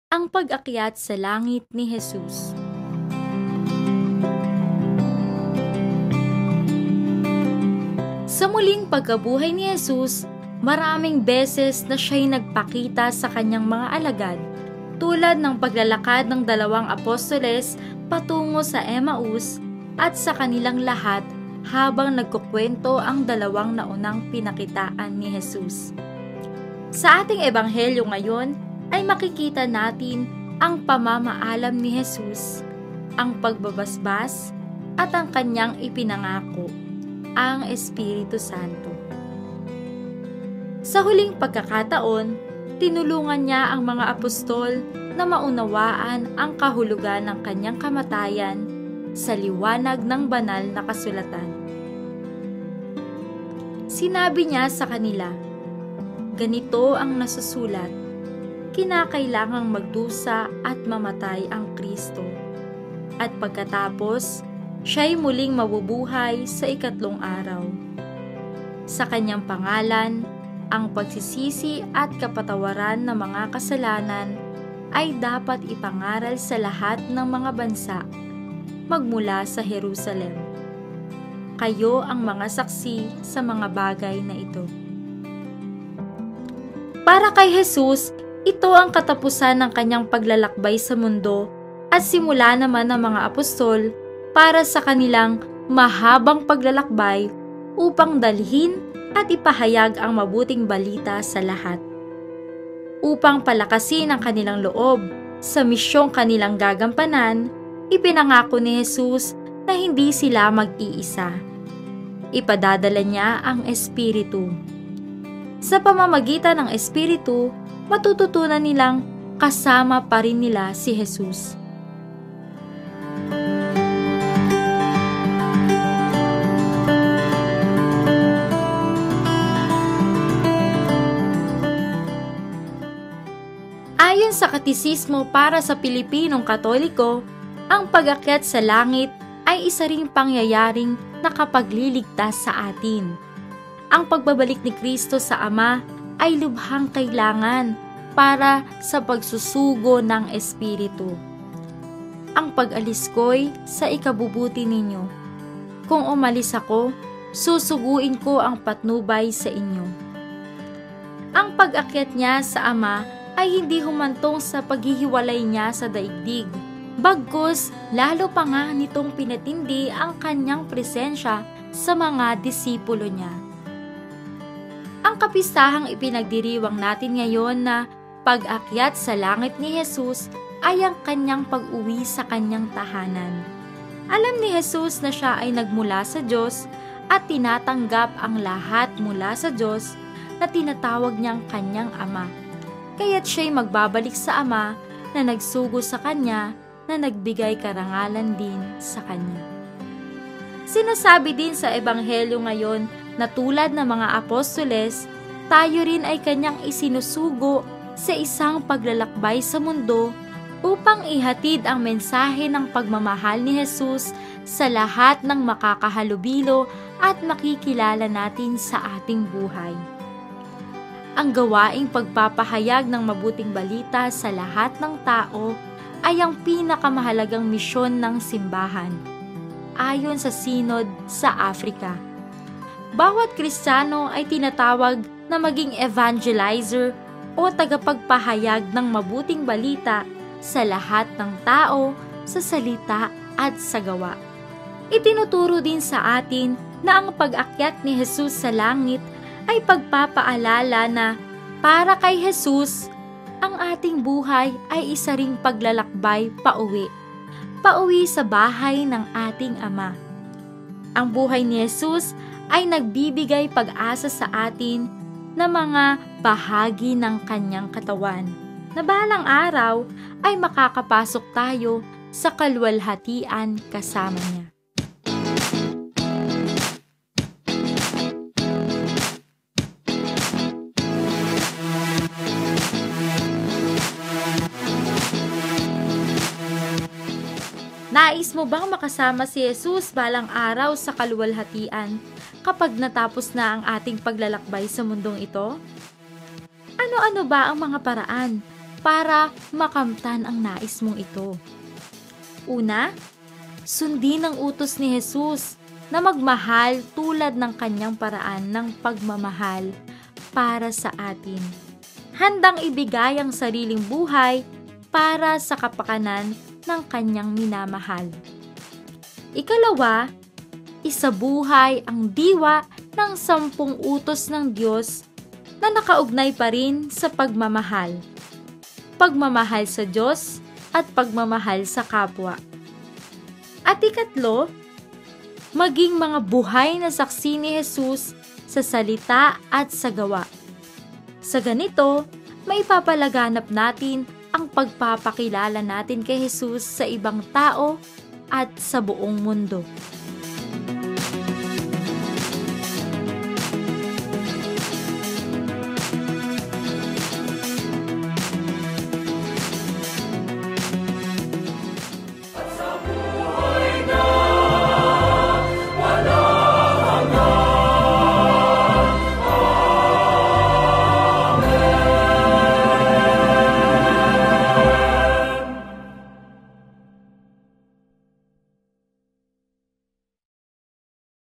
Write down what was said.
Ang pag-akyat sa langit ni Jesus. Sa muling pagkabuhay ni Jesus, maraming beses na siya'y nagpakita sa kanyang mga alagad, tulad ng paglalakad ng 2 apostoles patungo sa Emmaus at sa kanilang lahat habang nagkukwento ang 2 naunang pinakitaan ni Jesus. Sa ating ebanghelyo ngayon, ay makikita natin ang pamamaalam ni Jesus, ang pagbabasbas at ang kanyang ipinangako, ang Espiritu Santo. Sa huling pagkakataon, tinulungan niya ang mga apostol na maunawaan ang kahulugan ng kanyang kamatayan sa liwanag ng banal na kasulatan. Sinabi niya sa kanila, "Ganito ang nasusulat, kinakailangang magdusa at mamatay ang Kristo, at pagkatapos, siya'y muling mabubuhay sa 3 araw. Sa kanyang pangalan, ang pagsisisi at kapatawaran ng mga kasalanan ay dapat ipangaral sa lahat ng mga bansa, magmula sa Jerusalem. Kayo ang mga saksi sa mga bagay na ito." Para kay Jesus, ito ang katapusan ng kanyang paglalakbay sa mundo at simula naman ng mga apostol para sa kanilang mahabang paglalakbay upang dalhin at ipahayag ang mabuting balita sa lahat. Upang palakasin ang kanilang loob sa misyong kanilang gagampanan, ipinangako ni Jesus na hindi sila mag-iisa. Ipadadala niya ang Espiritu. Sa pamamagitan ng Espiritu, matututunan nilang kasama pa rin nila si Jesus. Ayon sa Katisismo para sa Pilipinong Katoliko, ang pag-akyat sa langit ay isa ring pangyayaring nakapagliligtas sa atin. Ang pagbabalik ni Kristo sa Ama ay lubhang kailangan para sa pagsusugo ng Espiritu. Ang pag-alis ko'y sa ikabubuti ninyo. Kung umalis ako, susuguin ko ang patnubay sa inyo. Ang pag-akyat niya sa Ama ay hindi humantong sa paghihiwalay niya sa daigdig. Bagkus, lalo pa nga nitong pinatindi ang kanyang presensya sa mga disipulo niya. Ang kapistahang ipinagdiriwang natin ngayon na pag-akyat sa langit ni Jesus ay ang kanyang pag-uwi sa kanyang tahanan. Alam ni Jesus na siya ay nagmula sa Diyos at tinatanggap ang lahat mula sa Diyos na tinatawag niyang kanyang Ama. Kaya't siya'y magbabalik sa Ama na nagsugo sa kanya na nagbigay karangalan din sa kanya. Sinasabi din sa ebanghelyo ngayon na tulad ng mga apostoles, tayo rin ay kanyang isinusugo sa isang paglalakbay sa mundo upang ihatid ang mensahe ng pagmamahal ni Jesus sa lahat ng makakahalubilo at makikilala natin sa ating buhay. Ang gawaing pagpapahayag ng mabuting balita sa lahat ng tao ay ang pinakamahalagang misyon ng simbahan, ayon sa Synod sa Africa. Bawat Kristiyano ay tinatawag na maging evangelizer o tagapagpahayag ng mabuting balita sa lahat ng tao, sa salita at sa gawa. Itinuturo din sa atin na ang pag-akyat ni Jesus sa langit ay pagpapaalala na para kay Jesus, ang ating buhay ay isa ring paglalakbay pauwi. Pauwi sa bahay ng ating Ama. Ang buhay ni Jesus ay nagbibigay pag-asa sa atin na mga bahagi ng kanyang katawan, na balang araw ay makakapasok tayo sa kaluwalhatian kasama niya. Nais mo bang makasama si Jesus balang araw sa kaluwalhatian kapag natapos na ang ating paglalakbay sa mundong ito? Ano-ano ba ang mga paraan para makamtan ang nais mong ito? Una, sundin ang utos ni Jesus na magmahal tulad ng kanyang paraan ng pagmamahal para sa atin. Handang ibigay ang sariling buhay para sa kapakanan ng kanyang minamahal. Ikalawa, isabuhay ang diwa ng 10 utos ng Diyos na nakaugnay pa rin sa pagmamahal. Pagmamahal sa Diyos at pagmamahal sa kapwa. At ikatlo, maging mga buhay na saksi ni Jesus sa salita at sa gawa. Sa ganito, maipapalaganap natin ang pagpapakilala natin kay Jesus sa ibang tao at sa buong mundo.